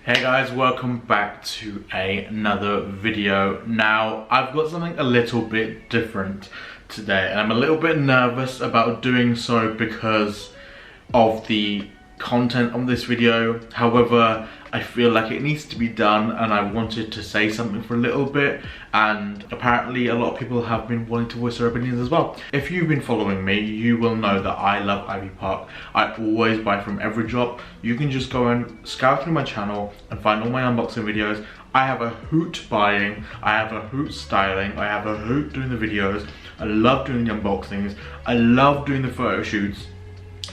Hey guys, welcome back to another video. Now, I've got something a little bit different today, and I'm a little bit nervous about doing so because of the content of this video. However, I feel like it needs to be done, and I wanted to say something for a little bit, and apparently a lot of people have been wanting to voice their opinions as well. If you've been following me, you will know that I love Ivy Park. I always buy from every drop. You can just go and scout through my channel and find all my unboxing videos. I have a hoot buying, I have a hoot styling, I have a hoot doing the videos. I love doing the unboxings, I love doing the photo shoots.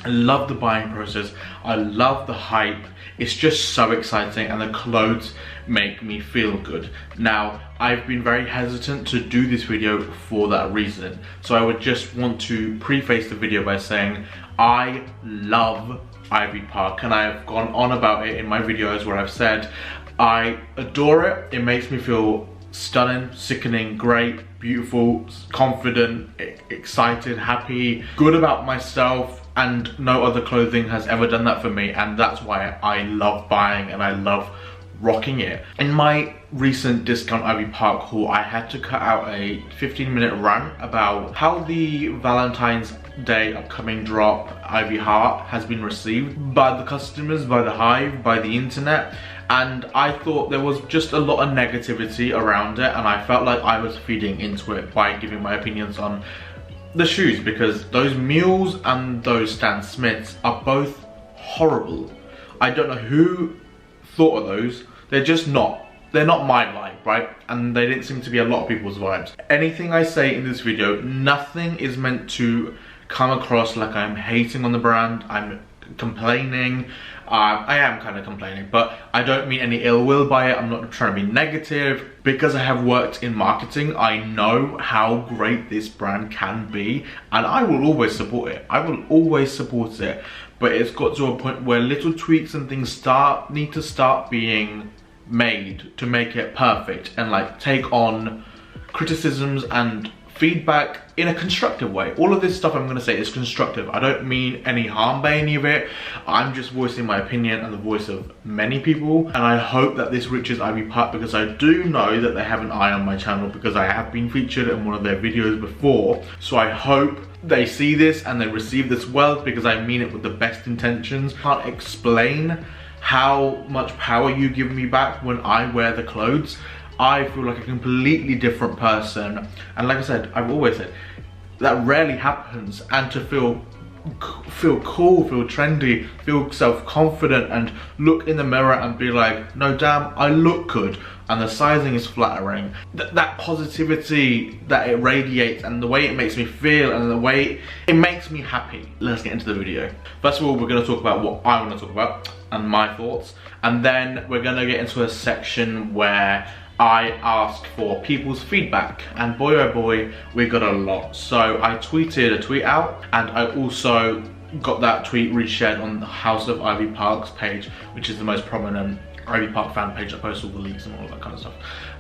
I love the buying process, I love the hype. It's just so exciting, and the clothes make me feel good. Now, I've been very hesitant to do this video for that reason. So I would just want to preface the video by saying I love Ivy Park, and I have gone on about it in my videos where I've said I adore it. It makes me feel stunning, sickening, great, beautiful, confident, excited, happy, good about myself, and no other clothing has ever done that for me, and that's why I love buying and I love rocking it. In my recent discount Ivy Park haul, I had to cut out a 15-minute rant about how the Valentine's Day upcoming drop Ivy Heart has been received by the customers, by the hive, by the internet, and I thought there was just a lot of negativity around it, and I felt like I was feeding into it by giving my opinions on the shoes, because those Mules and those Stan Smiths are both horrible. I don't know who thought of those. They're just not. They're not my vibe, right? And they didn't seem to be a lot of people's vibes. Anything I say in this video, nothing is meant to come across like I'm hating on the brand, I'm complaining. I am kind of complaining, but I don't mean any ill will by it. I'm not trying to be negative. Because I have worked in marketing, I know how great this brand can be, and I will always support it. I will always support it, but it's got to a point where little tweaks and things need to start being made to make it perfect, and like take on criticisms and feedback in a constructive way. All of this stuff I'm going to say is constructive. I don't mean any harm by any of it. I'm just voicing my opinion and the voice of many people, and I hope that this reaches Ivy Park, because I do know that they have an eye on my channel, because I have been featured in one of their videos before. So I hope they see this and they receive this well, because I mean it with the best intentions. Can't explain how much power you give me back when I wear the clothes. I feel like a completely different person, and like I said, I've always said, that rarely happens. And to feel cool, feel trendy, feel self-confident, and look in the mirror and be like, no damn, I look good, and the sizing is flattering. That positivity that it radiates, and the way it makes me feel, and the way it makes me happy. Let's get into the video. First of all, we're going to talk about what I want to talk about and my thoughts, and then we're going to get into a section where I asked for people's feedback, and boy oh boy, we got a lot. So I tweeted a tweet out, and I also got that tweet reshared on the House of Ivy Park's page, which is the most prominent Ivy Park fan page that posts all the leaks and all that kind of stuff.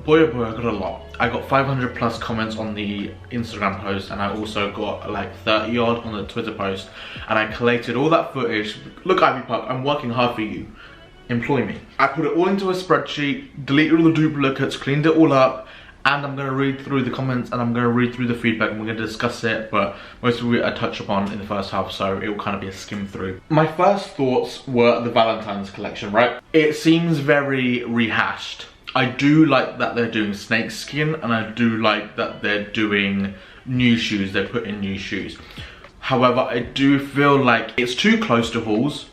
Boy oh boy, I got a lot. I got 500 plus comments on the Instagram post, and I also got like 30 odd on the Twitter post, and I collated all that footage. Look, Ivy Park, I'm working hard for you. Employ me. I put it all into a spreadsheet, deleted all the duplicates, cleaned it all up, and I'm going to read through the comments, and I'm going to read through the feedback, and we're going to discuss it, but most of it I touch upon in the first half, so it will kind of be a skim through. My first thoughts were the Valentine's collection, right? It seems very rehashed. I do like that they're doing snakeskin, and I do like that they're doing new shoes. They put in new shoes. However, I do feel like it's too close to hauls.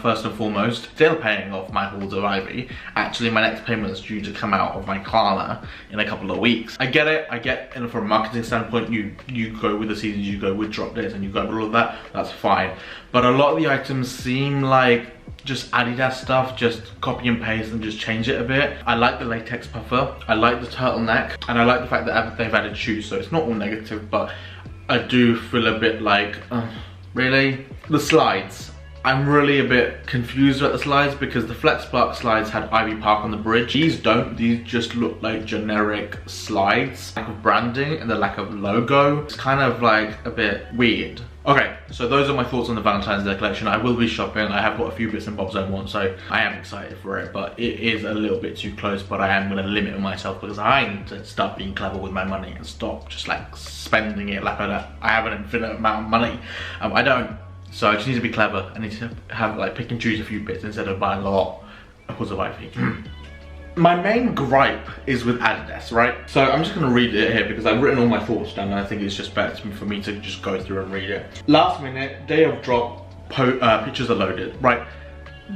First and foremost, still paying off my hauls of Ivy. Actually, my next payment is due to come out of my Klarna in a couple of weeks. I get it, and from a marketing standpoint, you go with the seasons, you go with drop dates, and you go with all of that, that's fine. But a lot of the items seem like just Adidas stuff, just copy and paste and just change it a bit. I like the latex puffer, I like the turtleneck, and I like the fact that they've added shoes, so it's not all negative, but I do feel a bit like, really? The slides. I'm really a bit confused about the slides, because the Flex Spark slides had Ivy Park on the bridge. These don't, these just look like generic slides. Lack of branding and the lack of logo. It's kind of like a bit weird. Okay, so those are my thoughts on the Valentine's Day collection. I will be shopping. I have got a few bits and bobs I want, so I am excited for it, but it is a little bit too close, but I am going to limit myself because I need to start being clever with my money and stop just like spending it like I have an infinite amount of money. I don't. So I just need to be clever. I need to have like pick and choose a few bits instead of buying a lot of Halls of Ivy. My main gripe is with Adidas, right? So I'm just gonna read it here because I've written all my thoughts down and I think it's just better for me to just go through and read it. Last minute, day of drop, pictures are loaded, right?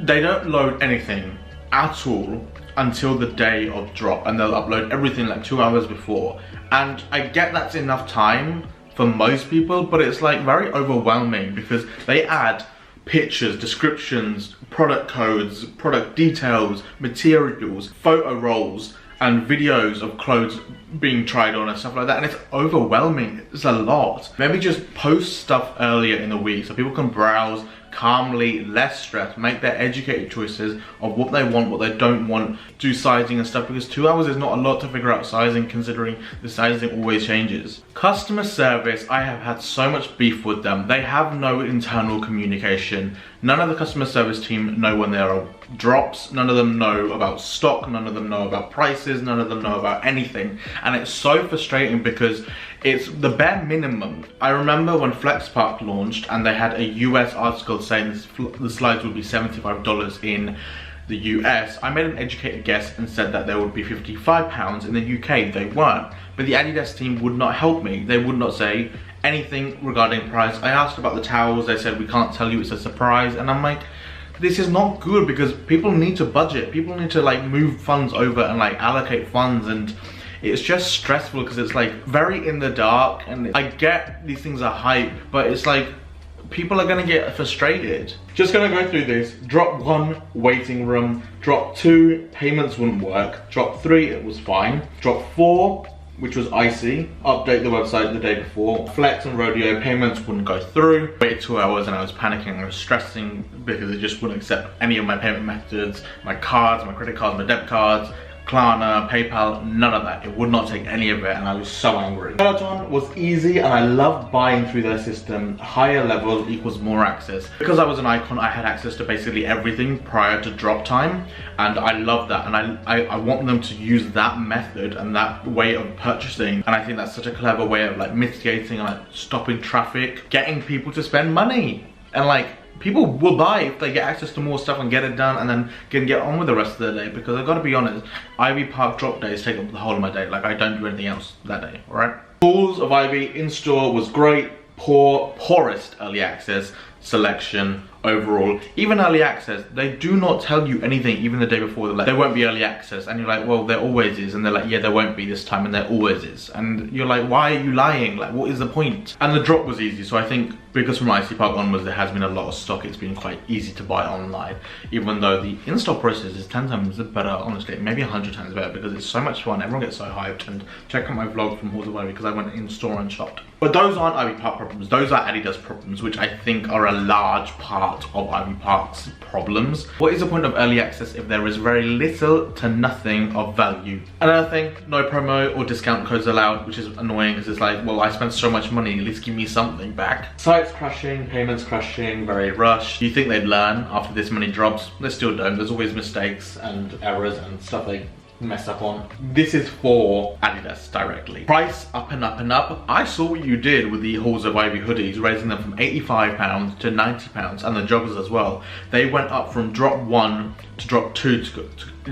They don't load anything at all until the day of drop, and they'll upload everything like 2 hours before. And I get that's enough time for most people, but it's like very overwhelming because they add pictures, descriptions, product codes, product details, materials, photo rolls, and videos of clothes being tried on and stuff like that, and it's overwhelming. It's a lot. Maybe just post stuff earlier in the week so people can browse calmly, less stressed, make their educated choices of what they want, what they don't want, do sizing and stuff, because 2 hours is not a lot to figure out sizing considering the sizing always changes. Customer service, I have had so much beef with them. They have no internal communication. None of the customer service team know when there are drops, none of them know about stock, none of them know about prices, none of them know about anything. And it's so frustrating because it's the bare minimum. I remember when FlexPark launched and they had a US article saying the slides would be $75 in the US. I made an educated guess and said that they would be £55 in the UK. They weren't. But the Adidas team would not help me. They would not say anything regarding price. I asked about the towels. They said, we can't tell you, it's a surprise. And I'm like, this is not good because people need to budget. People need to like move funds over and like allocate funds, and it's just stressful because it's like very in the dark. And I get these things are hype, but it's like people are gonna get frustrated. Just gonna go through this. Drop 1, waiting room. Drop 2, payments wouldn't work. Drop 3, it was fine. Drop 4, which was icy, update the website the day before. Flex and Rodeo, payments wouldn't go through. Waited 2 hours and I was panicking, I was stressing because it just wouldn't accept any of my payment methods, my cards, my credit cards, my debit cards, Klarna, PayPal, none of that. It would not take any of it and I was so angry. Peloton was easy and I loved buying through their system. Higher level equals more access. Because I was an icon, I had access to basically everything prior to drop time, and I love that, and I want them to use that method and that way of purchasing, and I think that's such a clever way of like mitigating and like stopping traffic, getting people to spend money, and like people will buy if they get access to more stuff and get it done and then can get on with the rest of the day. Because I've got to be honest, Ivy Park drop days take up the whole of my day. Like I don't do anything else that day, alright? Halls of Ivy in-store was great. Poorest early access selection overall. Even early access, they do not tell you anything even the day before. They're like, there won't be early access, and you're like, well, there always is. And they're like, yeah, there won't be this time, and there always is. And you're like, why are you lying? Like, what is the point? And the drop was easy, so I think because from IC Park onwards there has been a lot of stock, it's been quite easy to buy online, even though the in-store process is 10 times better, honestly, maybe 100 times better, because it's so much fun. Everyone gets so hyped. And check out my vlog from Halls of Ivy because I went in-store and shopped. But those aren't Ivy Park problems, those are Adidas problems, which I think are a large part of Ivy Park's problems. What is the point of early access if there is very little to nothing of value? Another thing, no promo or discount codes allowed, which is annoying because it's like, well, I spent so much money, at least give me something back. Sites crashing, payments crashing, very rushed. Do you think they'd learn after this many drops? They still don't. There's always mistakes and errors and stuff they mess up on. This is for Adidas directly. Price up and up and up. I saw what you did with the Halls of Ivy hoodies, raising them from £85 to £90, and the joggers as well. They went up from drop 1 to drop 2 to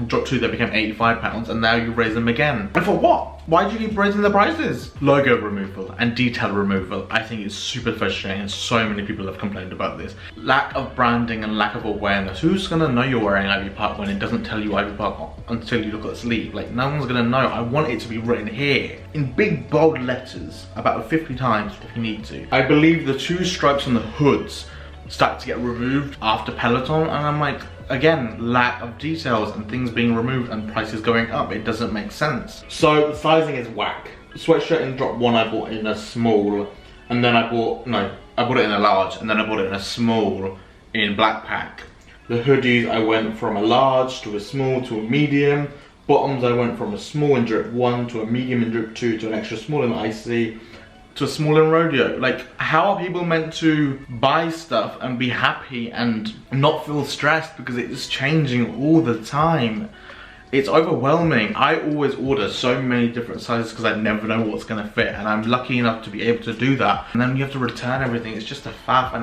drop 2 they became £85, and now you raise them again. And for what? Why do you keep raising the prices? Logo removal and detail removal. I think it's super frustrating, and so many people have complained about this. Lack of branding and lack of awareness. Who's gonna know you're wearing Ivy Park when it doesn't tell you Ivy Park until you look at the sleeve? Like, no one's gonna know. I want it to be written here in big bold letters about 50 times if you need to. I believe the 2 stripes on the hoods start to get removed after Peloton, and I'm like, again, lack of details and things being removed and prices going up. It doesn't make sense. So the sizing is whack. Sweatshirt in drop 1 I bought in a small, and then I bought it in a large, and then I bought it in a small in Blackpack. The hoodies I went from a large to a small to a medium. Bottoms I went from a small in drip 1 to a medium in drip 2 to an extra small in IC to a smaller rodeo. Like, how are people meant to buy stuff and be happy and not feel stressed because it's changing all the time? It's overwhelming. I always order so many different sizes because I never know what's gonna fit, and I'm lucky enough to be able to do that. And then you have to return everything. It's just a faff, and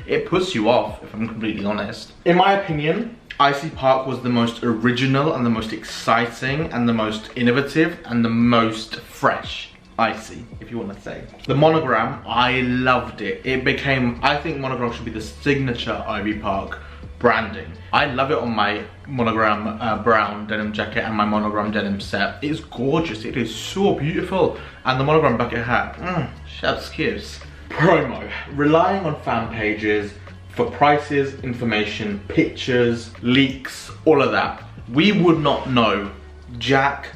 it puts you off, if I'm completely honest. In my opinion, Icy Park was the most original and the most exciting and the most innovative and the most fresh Icy, if you want to say. The monogram, I loved it. It became, I think monogram should be the signature Ivy Park branding. I love it on my monogram brown denim jacket and my monogram denim set. It's gorgeous, it is so beautiful. And the monogram bucket hat, chef's kiss. Promo, relying on fan pages for prices, information, pictures, leaks, all of that. We would not know jack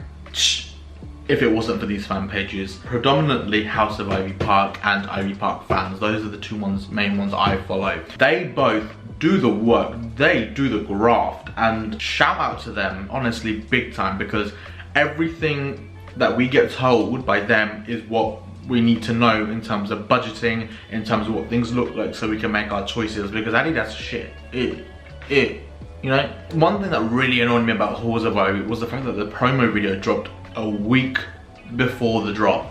if it wasn't for these fan pages. Predominantly House of Ivy Park and Ivy Park fans. Those are the two main ones I follow. They both do the work, they do the graft, and shout out to them, honestly, big time, because everything that we get told by them is what we need to know in terms of budgeting, in terms of what things look like, so we can make our choices, because Adidas shit. You know? One thing that really annoyed me about Halls of Ivy was the fact that the promo video dropped a week before the drop.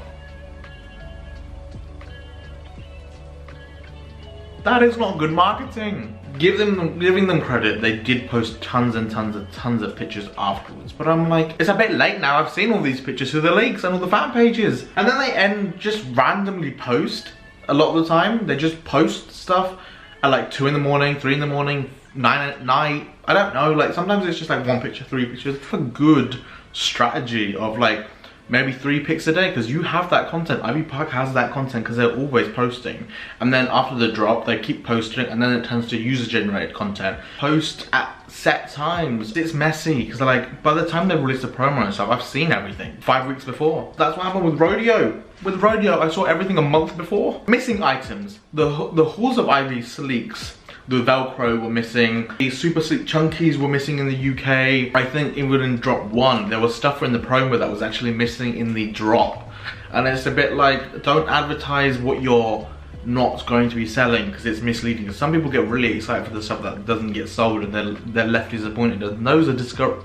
That is not good marketing. Giving them credit, they did post tons of pictures afterwards, but I'm like, it's a bit late now. I've seen all these pictures through the leaks and all the fan pages, and then they just randomly post. A lot of the time they just post stuff at like 2 in the morning, 3 in the morning, 9 at night. I don't know, like sometimes it's just like 1 picture, 3 pictures. It's a good strategy of like maybe 3 pics a day, because you have that content. Ivy Park has that content because they're always posting, and then after the drop they keep posting, and then it turns to user generated content. Post at set times. It's messy because like by the time they release the promo and stuff, I've seen everything 5 weeks before. That's what happened with Rodeo. With Rodeo, I saw everything a month before. Missing items. The Halls of Ivy sleeks, the Velcro were missing. The Super Sleek Chunkies were missing in the UK. I think even in drop 1, there was stuff in the promo that was actually missing in the drop. And it's a bit like, don't advertise what you're not going to be selling, because it's misleading. Some people get really excited for the stuff that doesn't get sold, and they're left disappointed. And those are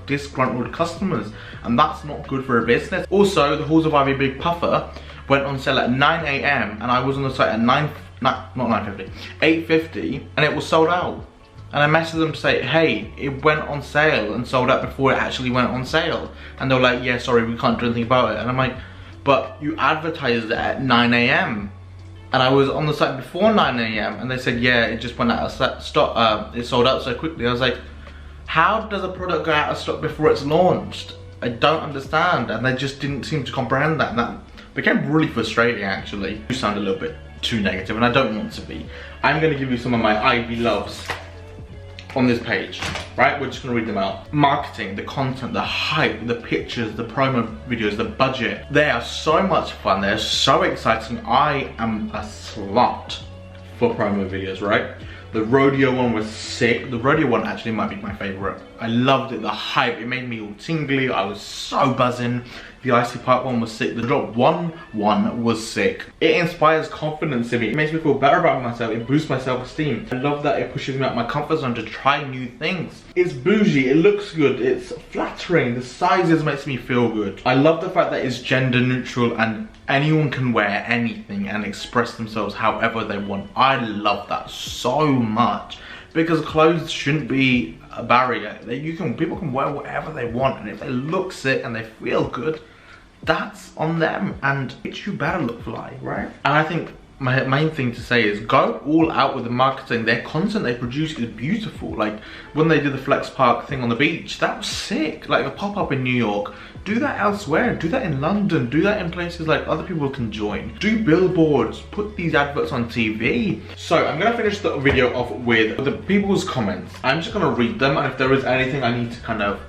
disgruntled customers, and that's not good for a business. Also, the Halls of Ivy Big Puffer went on sale at 9 AM, and I was on the site at 8:50, and it was sold out. And I messaged them to say, hey, it went on sale and sold out before it actually went on sale. And they were like, yeah, sorry, we can't do anything about it. And I'm like, but you advertised it at 9 AM. And I was on the site before 9 AM, and they said, yeah, it just went out of stock, it sold out so quickly. I was like, how does a product go out of stock before it's launched? I don't understand. And they just didn't seem to comprehend that, and that became really frustrating, actually. You sound a little bit too negative, and I don't want to be. I'm gonna give you some of my Ivy loves on this page, right? We're just gonna read them out. Marketing, the content, the hype, the pictures, the promo videos, the budget. They are so much fun, they're so exciting. I am a slut for promo videos, right? The Rodeo one was sick. The Rodeo one actually might be my favorite. I loved it, the hype, it made me all tingly. I was so buzzing. The Icy Park one was sick. The Drop 1 one was sick. It inspires confidence in me. It makes me feel better about myself. It boosts my self-esteem. I love that it pushes me out my comfort zone to try new things. It's bougie, it looks good, it's flattering. The sizes makes me feel good. I love the fact that it's gender neutral and anyone can wear anything and express themselves however they want. I love that so much, because clothes shouldn't be a barrier. People can wear whatever they want, and if they look sick and they feel good, that's on them, and you better look fly, right? And I think my main thing to say is go all out with the marketing. Their content they produce is beautiful. Like when they did the Flex Park thing on the beach, that was sick. Like a pop-up in New York. Do that elsewhere, do that in London, do that in places like other people can join. Do billboards, put these adverts on TV. So I'm gonna finish the video off with the people's comments. I'm just gonna read them, and if there is anything I need to kind of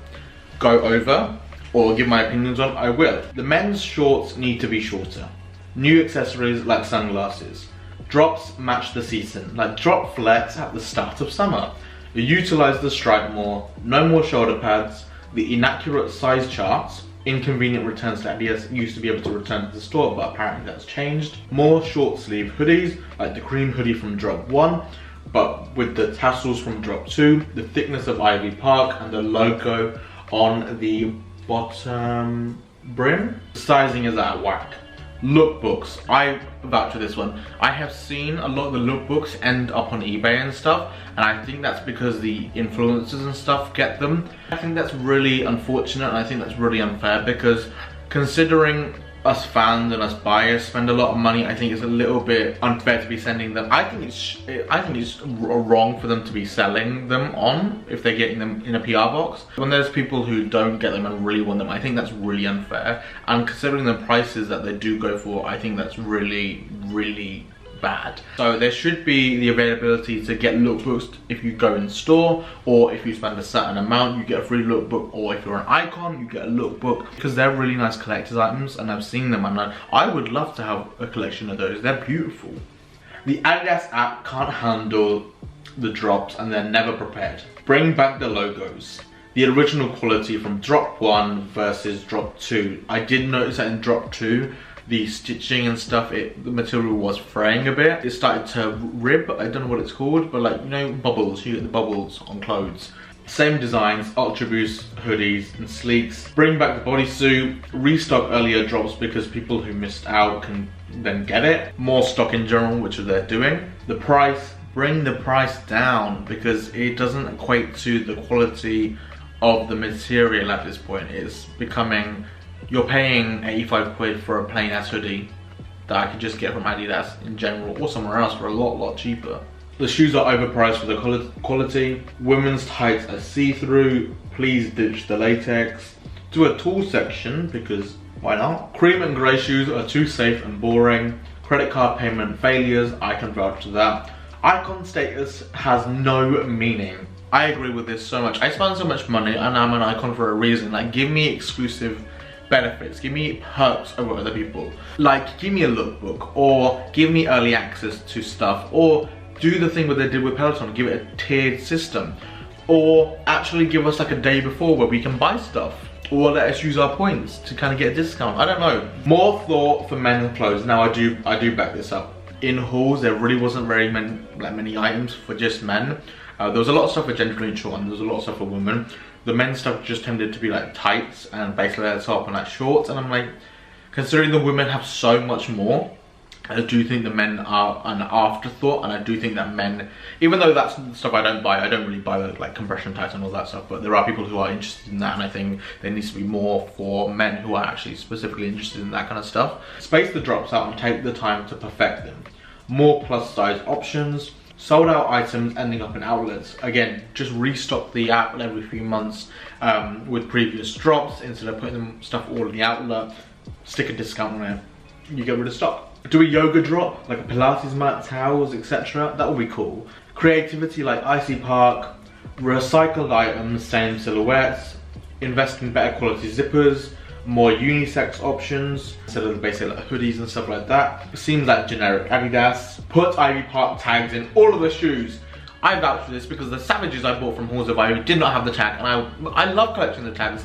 go over or give my opinions on, I will. The men's shorts need to be shorter. New accessories like sunglasses. Drops match the season, like drop flex at the start of summer. Utilize the stripe more, no more shoulder pads, the inaccurate size charts, inconvenient returns to Adidas. Used to be able to return to the store, but apparently that's changed. More short sleeve hoodies, like the cream hoodie from Drop 1, but with the tassels from Drop 2, the thickness of Ivy Park, and the logo on the bottom brim. The sizing is out of whack. Lookbooks, I vouch for this one. I have seen a lot of the lookbooks end up on eBay and stuff, and I think that's because the influencers and stuff get them. I think that's really unfortunate, and I think that's really unfair, because considering us fans and us buyers spend a lot of money, I think it's a little bit unfair to be sending them. I think it's wrong for them to be selling them on if they're getting them in a PR box. When there's people who don't get them and really want them, I think that's really unfair. And considering the prices that they do go for, I think that's really, really bad. So there should be the availability to get lookbooks if you go in store, or if you spend a certain amount you get a free lookbook, or if you're an icon you get a lookbook, because they're really nice collector's items and I've seen them, and I would love to have a collection of those. They're beautiful. The Adidas app can't handle the drops and they're never prepared. Bring back the logos. The original quality from Drop 1 versus Drop 2. I did notice that in Drop 2 the stitching and stuff, the material was fraying a bit. It started to rib, I don't know what it's called, but like, you know, bubbles, you get the bubbles on clothes. Same designs, Ultra Boost hoodies and sleeks. Bring back the bodysuit, restock earlier drops because people who missed out can then get it. More stock in general, which they're doing. The price, bring the price down because it doesn't equate to the quality of the material at this point. It's becoming, you're paying 85 quid for a plain ass hoodie that I could just get from Adidas in general or somewhere else for a lot cheaper. The shoes are overpriced for the quality. Women's tights are see-through. Please ditch the latex. Do a tall section because why not? Cream and grey shoes are too safe and boring. Credit card payment failures, I can vouch to that. Icon status has no meaning. I agree with this so much. I spend so much money and I'm an icon for a reason. Like, give me exclusive benefits, give me perks over other people. Like, give me a lookbook, or give me early access to stuff, or do the thing what they did with Peloton, give it a tiered system, or actually give us like a day before where we can buy stuff, or let us use our points to kind of get a discount. I don't know. More thought for men's clothes. Now I do back this up. In hauls there really wasn't very many items for just men. There was a lot of stuff for gender neutral and there was a lot of stuff for women. The men's stuff just tended to be like tights and basically at the top and like shorts, and I'm like, considering the women have so much more, I do think the men are an afterthought, and I do think that men, even though that's stuff I don't buy, I don't really buy like compression tights and all that stuff, but there are people who are interested in that, and I think there needs to be more for men who are actually specifically interested in that kind of stuff. Space the drops out and take the time to perfect them. More plus size options. Sold out items ending up in outlets. Again, just restock the outlet every few months with previous drops instead of putting them stuff all in the outlet. Stick a discount on it, you get rid of stock. Do a yoga drop, like a Pilates mat, towels, etc. That would be cool. Creativity like Icy Park, recycled items, same silhouettes, invest in better quality zippers, more unisex options instead of the basic like hoodies and stuff like that. It seems like generic Adidas. Put Ivy Park tags in all of the shoes. I vouch for this because the Savages I bought from Halls of Ivy did not have the tag, and I love collecting the tags.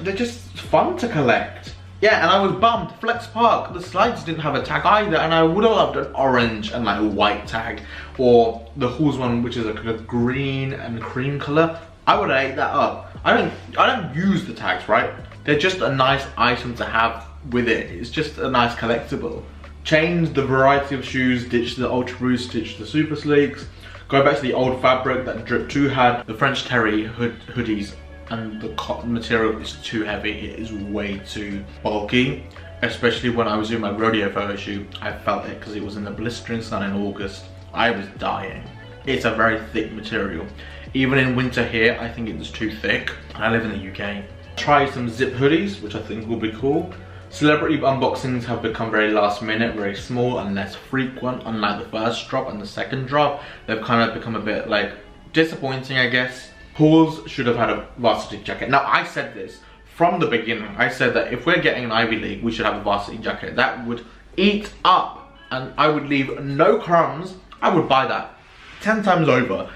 They're just fun to collect. Yeah, and I was bummed. Flex Park, the slides didn't have a tag either, and I would have loved an orange and like a white tag, or the Halls one, which is like a green and cream color. I would have ate that up. I don't use the tags, right? They're just a nice item to have with it. It's just a nice collectible. Change the variety of shoes, ditch the Ultra Boost, ditch the Super Sleeks. Go back to the old fabric that Drip 2 had. The French Terry hoodies and the cotton material is too heavy. It is way too bulky. Especially when I was doing my rodeo photo shoot, I felt it because it was in the blistering sun in August. I was dying. It's a very thick material. Even in winter here, I think it's too thick. I live in the UK. Try some zip hoodies, which I think will be cool. Celebrity unboxings have become very last minute, very small and less frequent, unlike the first drop and the second drop. They've kind of become a bit like disappointing, I guess. Halls should have had a varsity jacket. Now I said this from the beginning. I said that if we're getting an Ivy League, we should have a varsity jacket. That would eat up and I would leave no crumbs. I would buy that 10 times over.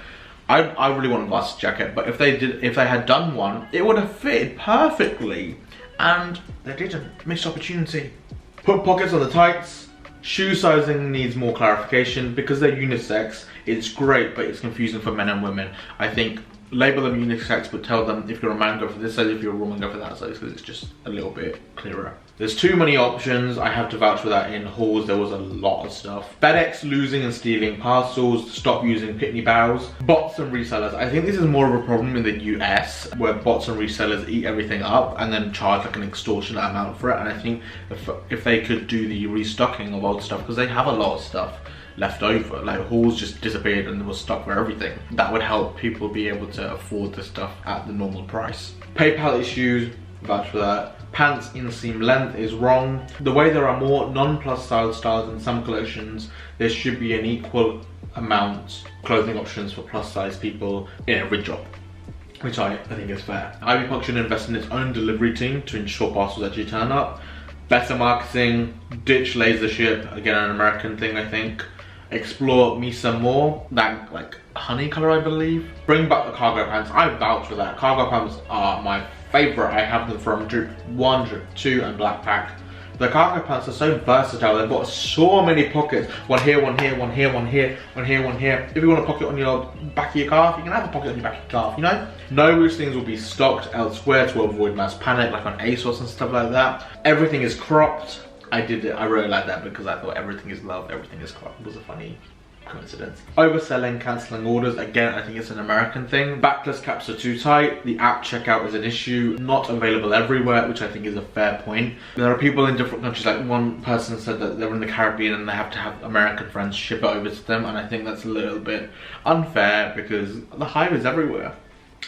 I really want a varsity jacket, but if they had done one, it would have fitted perfectly. and they didn't. Missed opportunity. Put pockets on the tights. Shoe sizing needs more clarification because they're unisex. It's great, but it's confusing for men and women. I think label them unisex, but tell them if you're a man, go for this size, if you're a woman, go for that size, because it's just a little bit clearer. There's too many options. I have to vouch for that. In hauls, there was a lot of stuff. FedEx losing and stealing parcels. Stop using pitney bows. Bots and resellers. I think this is more of a problem in the US, where bots and resellers eat everything up and then charge like an extortionate amount for it. And I think if they could do the restocking of old stuff, because they have a lot of stuff left over, like hauls just disappeared and there was stock for everything, that would help people be able to afford the stuff at the normal price. PayPal issues, vouch for that. Pants inseam length is wrong. The way there are more non-plus size styles in some collections, there should be an equal amount clothing options for plus size people in every job, which I think is fair. Ivy Park should invest in its own delivery team to ensure parcels actually turn up. Better marketing, ditch laser ship, again an American thing I think. Explore Misa more, that like honey color I believe. Bring back the cargo pants, I vouch for that. Cargo pants are my favorite. I have them from Drip 1, Drip 2 and Blackpack. The cargo pants are so versatile. They've got so many pockets. One here, one here, one here, one here, one here, one here. If you want a pocket on your back of your calf, you can have a pocket on your back of your calf, you know? No loose things will be stocked elsewhere to avoid mass panic, like on ASOS and stuff like that. Everything is cropped. I really like that because I thought everything is love, everything is cropped. It was a funny coincidence. Overselling, cancelling orders, again I think it's an American thing. Backless caps are too tight. The app checkout is an issue. Not available everywhere, which I think is a fair point. There are people in different countries, like one person said that they're in the Caribbean and they have to have American friends ship it over to them, and I think that's a little bit unfair because the Hive is everywhere.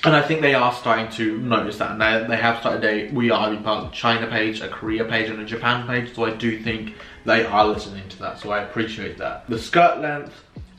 And I think they are starting to notice that, and they have started a We Are Ivy Park China page, a Korea page and a Japan page, so I do think they are listening to that, so I appreciate that. The skirt length,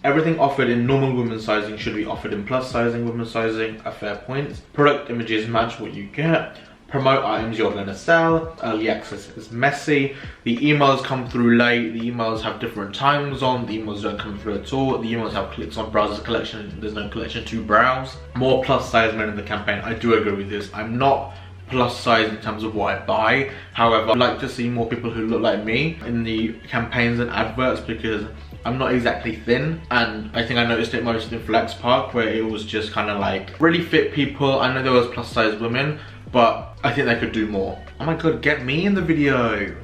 everything offered in normal women's sizing should be offered in plus sizing, women's sizing, a fair point. Product images match what you get. Promote items you're going to sell. Early access is messy. The emails come through late. The emails have different times on. The emails don't come through at all. The emails have clicks on browser collection. There's no collection to browse. More plus size men in the campaign. I do agree with this. I'm not plus size in terms of what I buy. However, I'd like to see more people who look like me in the campaigns and adverts because I'm not exactly thin, and I think I noticed it most in Flex Park where it was just kind of like really fit people. I know there was plus size women, but I think they could do more. Oh my god, get me in the video.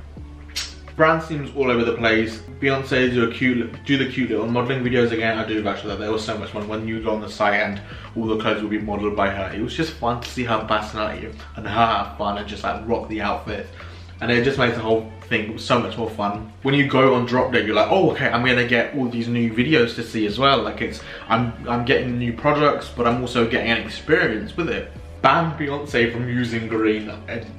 Brand seems all over the place. Beyonce do the cute little modeling videos again. I do vouch for that. There was so much fun when you go on the site and all the clothes will be modeled by her. It was just fun to see her personality and her have fun and just like rock the outfit. And it just makes the whole thing so much more fun. When you go on drop day, you're like, oh, okay, I'm gonna get all these new videos to see as well. Like I'm getting new products, but I'm also getting an experience with it. Ban Beyonce from using green.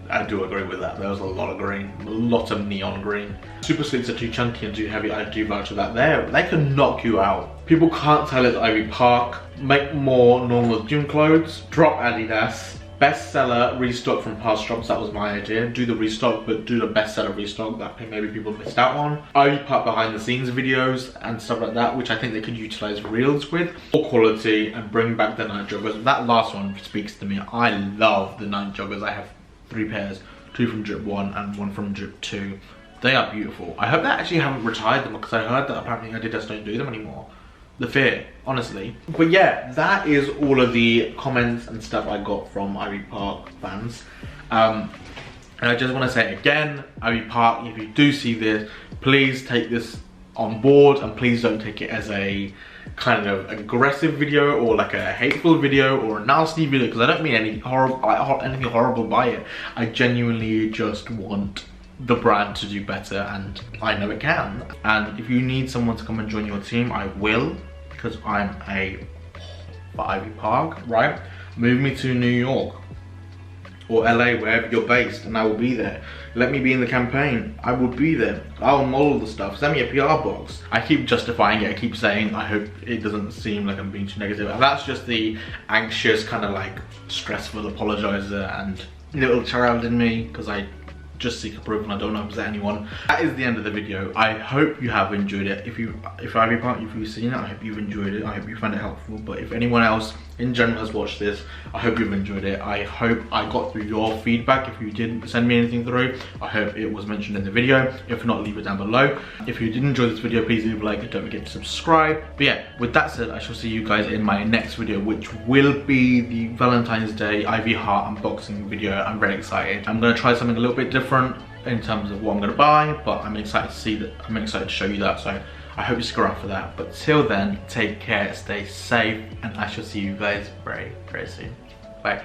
I do agree with that. There was a lot of green, a lot of neon green. Super sleeves are too chunky and too heavy. I do vouch for that. They can knock you out. People can't tell it's Ivy Park. Make more normal gym clothes. Drop Adidas. Bestseller restock from past drops. That was my idea. Do the restock, but do the bestseller restock that maybe people missed out on. Ivy Park behind the scenes videos and stuff like that, which I think they could utilize reels with. More quality and bring back the night joggers. That last one speaks to me. I love the night joggers. I have 3 pairs, 2 from Drip 1 and 1 from Drip 2. They are beautiful. I hope they actually haven't retired them because I heard that apparently Adidas don't do them anymore. The fear, honestly. But yeah, that is all of the comments and stuff I got from Ivy Park fans. And I just want to say again, Ivy Park, if you do see this, please take this on board and please don't take it as a kind of aggressive video or like a hateful video or a nasty video, because I don't mean anything horrible by it. I genuinely just want the brand to do better, and I know it can. And if you need someone to come and join your team, I will, because I'm for Ivy Park, right? Move me to New York or LA, wherever you're based, and I will be there. Let me be in the campaign. I will be there. I will model the stuff. Send me a PR box. I keep justifying it. I keep saying I hope it doesn't seem like I'm being too negative. And that's just the anxious kind of like stressful apologizer and little child in me, because I just seek approval. I don't upset anyone. That is the end of the video. I hope you have enjoyed it. If you've seen it, I hope you've enjoyed it. I hope you found it helpful. But if anyone else in general has watched this, I hope you've enjoyed it. I hope I got through your feedback. If you didn't send me anything through, I hope it was mentioned in the video. If not, leave it down below. If you did enjoy this video, please leave a like and don't forget to subscribe. But yeah, with that said, I shall see you guys in my next video, which will be the Valentine's Day Ivy Heart unboxing video. I'm very excited. I'm gonna try something a little bit different in terms of what I'm gonna buy, but I'm excited to see that. I'm excited to show you that, so I hope you stick around for that. But till then, take care, stay safe, and I shall see you guys very, very soon. Bye.